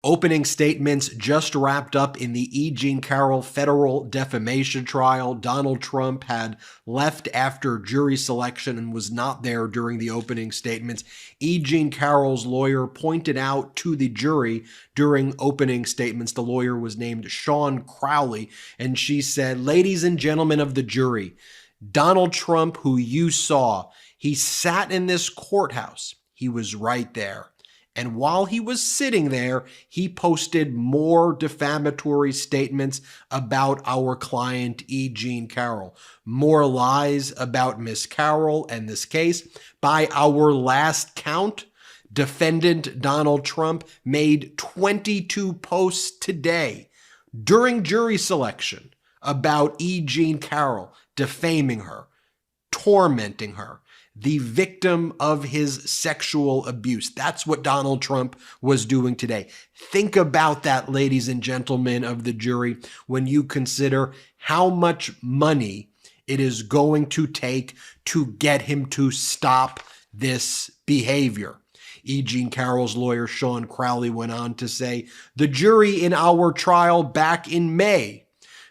Opening statements just wrapped up in the E. Jean Carroll federal defamation trial. Donald Trump had left after jury selection and was not there during the opening statements. E. Jean Carroll's lawyer pointed out to the jury during opening statements, the lawyer was named Sean Crowley, and she said, "Ladies and gentlemen of the jury, Donald Trump, who you saw, he sat in this courthouse. He was right there. And while he was sitting there, he posted more defamatory statements about our client, E. Jean Carroll. More lies about Miss Carroll and this case. By our last count, defendant Donald Trump made 22 posts today during jury selection about E. Jean Carroll, defaming her, tormenting her, the victim of his sexual abuse. That's what Donald Trump was doing today. Think about that, ladies and gentlemen of the jury, when you consider how much money it is going to take to get him to stop this behavior. E. Jean Carroll's lawyer, Sean Crowley, went on to say, "The jury in our trial back in May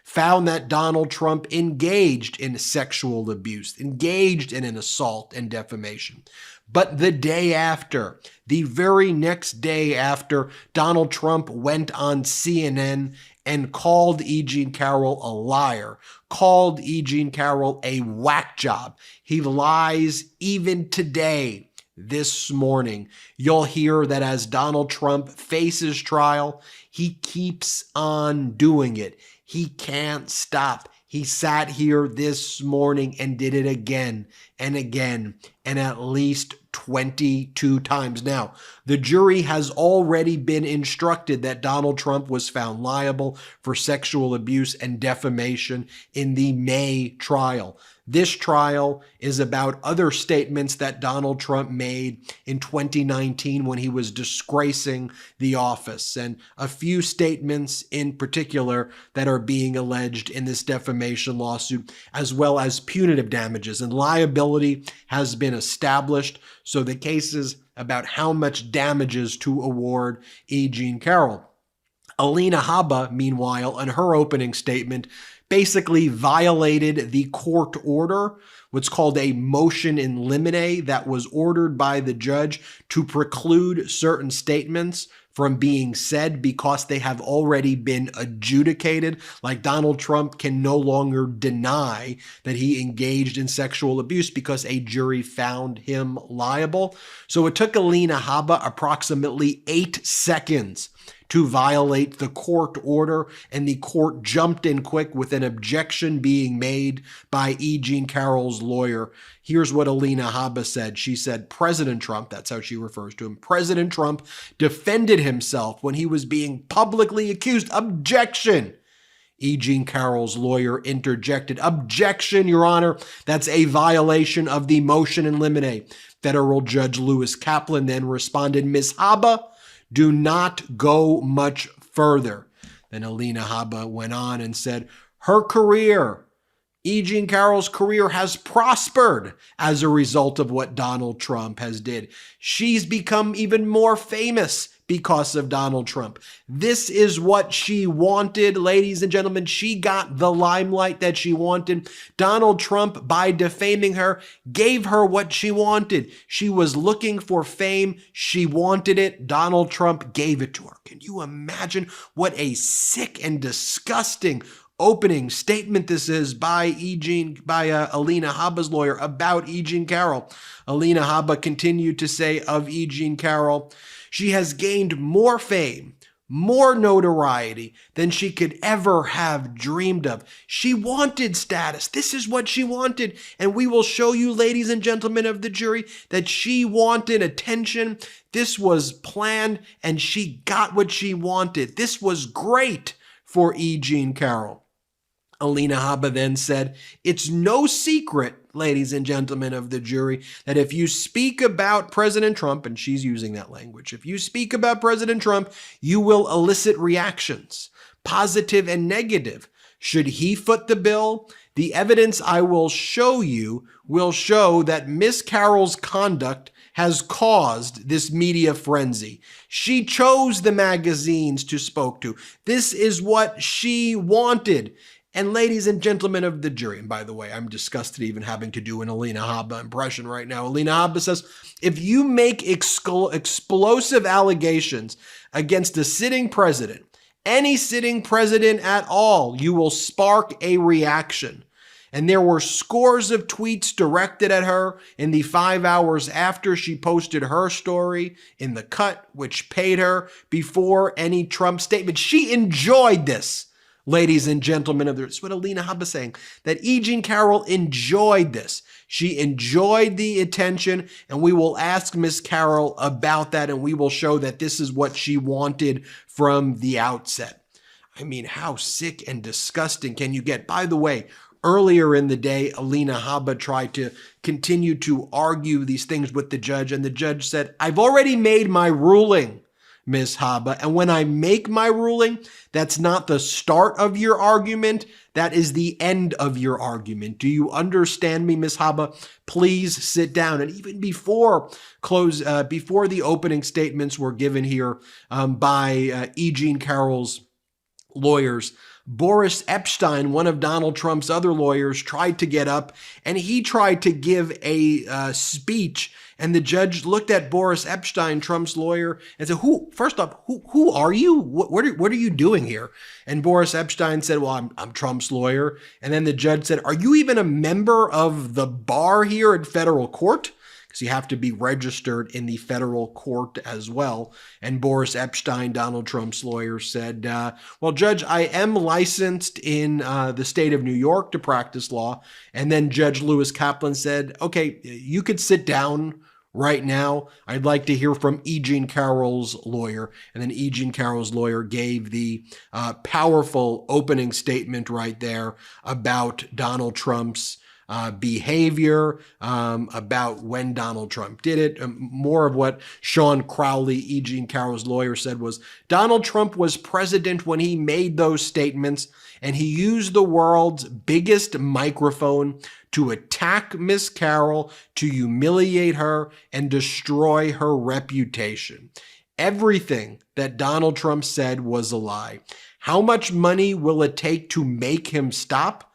found that Donald Trump engaged in sexual abuse, engaged in an assault and defamation. But the day after, the very next day after, Donald Trump went on CNN and called E. Jean Carroll a liar, called E. Jean Carroll a whack job. He lies even today." This morning, you'll hear that as Donald Trump faces trial, he keeps on doing it. He can't stop. He sat here this morning and did it again and again, and at least 22 times. Now, the jury has already been instructed that Donald Trump was found liable for sexual abuse and defamation in the May trial. This trial is about other statements that Donald Trump made in 2019 when he was disgracing the office, and a few statements in particular that are being alleged in this defamation lawsuit, as well as punitive damages. And liability has been established, so the case is about how much damages to award E. Jean Carroll. Alina Habba, meanwhile, in her opening statement, basically violated the court order, what's called a motion in limine, that was ordered by the judge to preclude certain statements from being said because they have already been adjudicated. Like Donald Trump can no longer deny that he engaged in sexual abuse because a jury found him liable. So it took Alina Habba approximately 8 seconds to violate the court order, and the court jumped in quick with an objection being made by E. Jean Carroll's lawyer. Here's what Alina Habba said. She said, "President Trump," that's how she refers to him, "President Trump defended himself when he was being publicly accused." Objection! E. Jean Carroll's lawyer interjected, "Objection, Your Honor. That's a violation of the motion in limine." Federal Judge Lewis Kaplan then responded, "Ms. Habba, do not go much further." Then Alina Habba went on and said, "Her career, E. Jean Carroll's career, has prospered as a result of what Donald Trump has did. She's become even more famous because of Donald Trump. This is what she wanted, ladies and gentlemen. She got the limelight that she wanted. Donald Trump, by defaming her, gave her what she wanted. She was looking for fame. She wanted it. Donald Trump gave it to her." Can you imagine what a sick and disgusting opening statement this is by Alina Habba's lawyer about E. Jean Carroll? Alina Habba continued to say of E. Jean Carroll, "She has gained more fame, more notoriety than she could ever have dreamed of. She wanted status. This is what she wanted. And we will show you, ladies and gentlemen of the jury, that she wanted attention. This was planned, and she got what she wanted. This was great for E. Jean Carroll." Alina Habba then said, "It's no secret, ladies and gentlemen of the jury, that if you speak about President Trump," and she's using that language, "if you speak about President Trump, you will elicit reactions, positive and negative. Should he foot the bill, the evidence I will show you will show that Miss Carroll's conduct has caused this media frenzy. She chose the magazines to spoke to. This is what she wanted. And ladies and gentlemen of the jury, and by the way, I'm disgusted even having to do an Alina Habba impression right now. Alina Habba says, if you make explosive allegations against a sitting president, any sitting president at all, you will spark a reaction. And there were scores of tweets directed at her in the 5 hours after she posted her story in The Cut, which paid her before any Trump statement. She enjoyed this, ladies and gentlemen of the, it's what Alina Habba is saying, that E. Jean Carroll enjoyed this. She enjoyed the attention, and we will ask Miss Carroll about that, and we will show that this is what she wanted from the outset. I mean, how sick and disgusting can you get? By the way, earlier in the day, Alina Habba tried to continue to argue these things with the judge, and the judge said, I've already made my ruling, Ms. Habba, and when I make my ruling, that's not the start of your argument, that is the end of your argument. Do you understand me, Ms. Habba? Please sit down. And even before the opening statements were given here by E. Jean Carroll's lawyers, Boris Epshteyn, one of Donald Trump's other lawyers, tried to get up and he tried to give a speech. And the judge looked at Boris Epshteyn, Trump's lawyer, and said, first off, who are you? What are you doing here? And Boris Epshteyn said, well, I'm Trump's lawyer. And then the judge said, are you even a member of the bar here at federal court? Because you have to be registered in the federal court as well. And Boris Epshteyn, Donald Trump's lawyer, said, well, Judge, I am licensed in the state of New York to practice law. And then Judge Lewis Kaplan said, okay, you could sit down right now. I'd like to hear from E. Jean Carroll's lawyer. And then E. Jean Carroll's lawyer gave the powerful opening statement right there about Donald Trump's behavior, about when Donald Trump did it. More of what Sean Crowley, E. Jean Carroll's lawyer, said was Donald Trump was president when he made those statements, and he used the world's biggest microphone to attack Miss Carroll, to humiliate her, and destroy her reputation. Everything that Donald Trump said was a lie. How much money will it take to make him stop?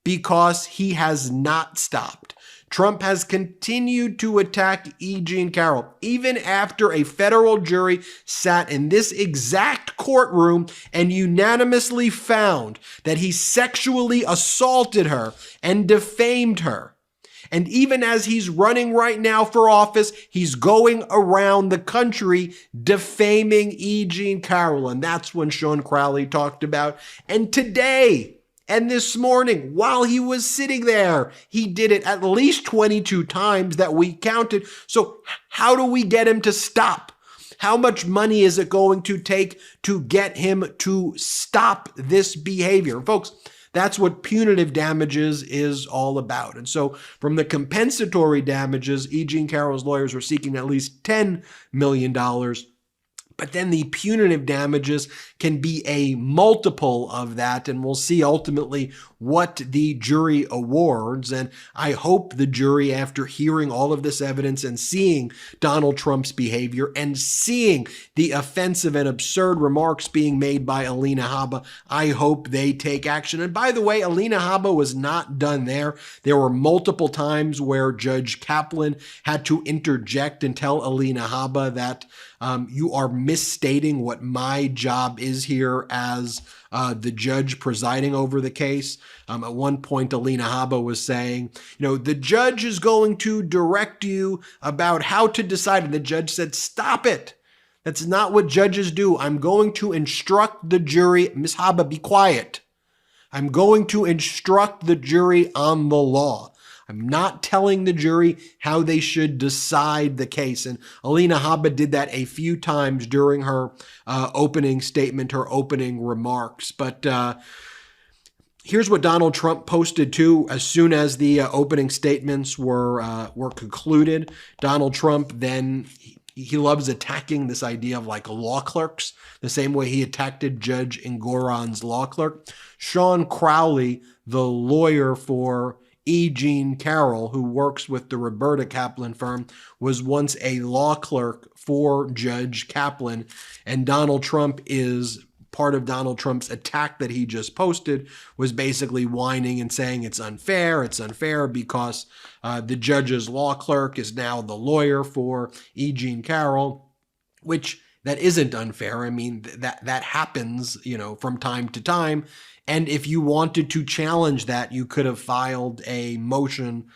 Because he has not stopped. Trump has continued to attack E. Jean Carroll, even after a federal jury sat in this exact courtroom and unanimously found that he sexually assaulted her and defamed her. And even as he's running right now for office, he's going around the country defaming E. Jean Carroll. And that's when Sean Crowley talked about. And today, and this morning, while he was sitting there, he did it at least 22 times that we counted. So how do we get him to stop? How much money is it going to take to get him to stop this behavior? Folks, that's what punitive damages is all about. And so from the compensatory damages, E. Jean Carroll's lawyers were seeking at least $10 million. But then the punitive damages can be a multiple of that, and we'll see ultimately what the jury awards. And I hope the jury, after hearing all of this evidence and seeing Donald Trump's behavior and seeing the offensive and absurd remarks being made by Alina Habba, I hope they take action. And by the way, Alina Habba was not done there. There were multiple times where Judge Kaplan had to interject and tell Alina Habba that you are misstating what my job is here as the judge presiding over the case. At one point, Alina Habba was saying, the judge is going to direct you about how to decide. And the judge said, stop it. That's not what judges do. I'm going to instruct the jury. Ms. Habba, be quiet. I'm going to instruct the jury on the law. I'm not telling the jury how they should decide the case. And Alina Habba did that a few times during her opening statement, her opening remarks. But here's what Donald Trump posted too as soon as the opening statements were concluded. Donald Trump then, he loves attacking this idea of like law clerks, the same way he attacked Judge Engoron's law clerk. Sean Crowley, the lawyer for E. Jean Carroll, who works with the Roberta Kaplan firm, was once a law clerk for Judge Kaplan, and Donald Trump is part of Donald Trump's attack that he just posted was basically whining and saying it's unfair because the judge's law clerk is now the lawyer for E. Jean Carroll, which that isn't unfair. I mean, that happens, from time to time. And if you wanted to challenge that, you could have filed a motion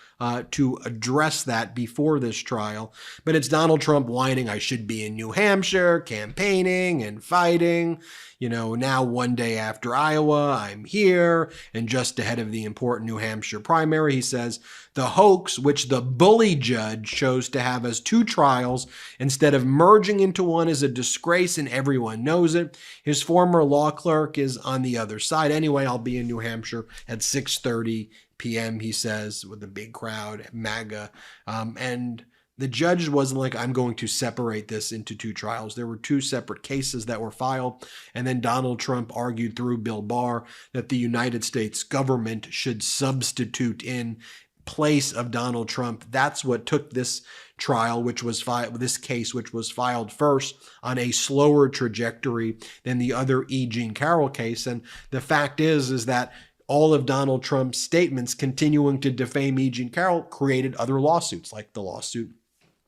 to address that before this trial. But it's Donald Trump whining, I should be in New Hampshire campaigning and fighting. Now one day after Iowa, I'm here. And just ahead of the important New Hampshire primary, he says, the hoax, which the bully judge chose to have as two trials instead of merging into one, is a disgrace and everyone knows it. His former law clerk is on the other side. Anyway, I'll be in New Hampshire at 6:30 p.m., he says, with a big crowd, MAGA. And the judge wasn't like, I'm going to separate this into two trials. There were two separate cases that were filed. And then Donald Trump argued through Bill Barr that the United States government should substitute in place of Donald Trump. That's what took this trial, this case, which was filed first, on a slower trajectory than the other E. Jean Carroll case. And the fact is that all of Donald Trump's statements continuing to defame E. Jean Carroll created other lawsuits, like the lawsuit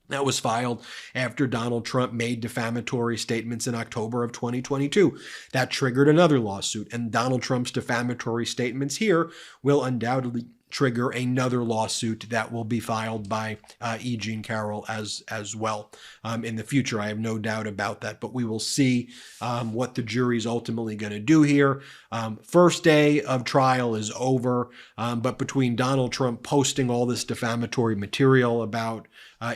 that was filed after Donald Trump made defamatory statements in October of 2022. That triggered another lawsuit, and Donald Trump's defamatory statements here will undoubtedly trigger another lawsuit that will be filed by E. Jean Carroll as well in the future. I have no doubt about that, but we will see what the jury's ultimately going to do here. First day of trial is over, but between Donald Trump posting all this defamatory material about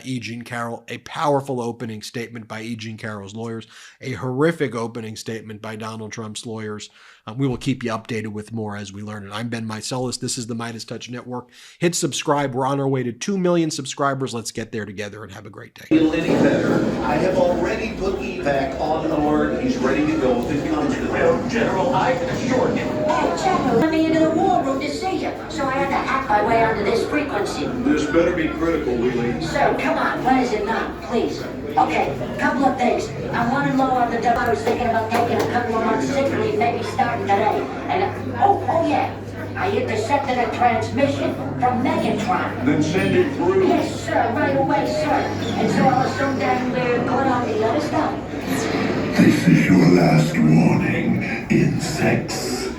E. Jean Carroll, a powerful opening statement by E. Jean Carroll's lawyers, a horrific opening statement by Donald Trump's lawyers. We will keep you updated with more as we learn it. I'm Ben Meiselas. This is the MeidasTouch Network. Hit subscribe. We're on our way to 2 million subscribers. Let's get there together and have a great day. Feel any better? I have already put evac on alert. He's ready to go if it comes to that. General, I can assure him. Hey, General, let me into the war room to see you, so I had to hack my way onto this frequency. This better be critical, Wheelie. Sir, come on, when is it not, please? Okay, couple of things. I'm running low on the dough. I was thinking about taking a couple of months sick leave, maybe starting today. And, oh yeah, I intercepted a transmission from Megatron. Then send it through. Yes, sir, right away, sir. And so I was so dang weird, going on the other stuff. This is your last warning, insects.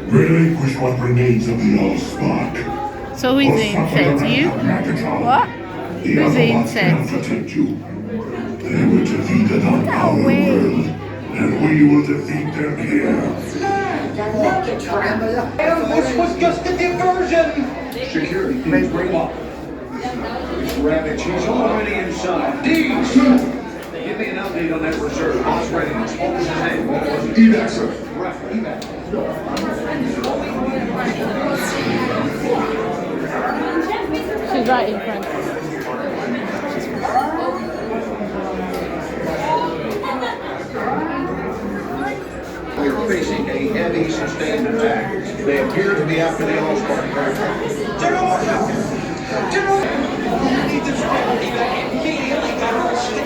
Relinquish what remains of the Allspark. So who's the insect? You? What? Who's the insect? Protect you. They were defeated on our world, and we will defeat them here. Megatron. This was just a diversion. Security, please bring up. Rabbit, she's already inside. Deeds! Give me an update on that reserve. Boss readiness. What was his name? What was it? Evac, sir. Right, evac. She's right in front. We're facing a heavy sustained attack. They appear to be after the Allspark. General, watch out! General! We need this evac immediately.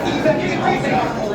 Evac immediately.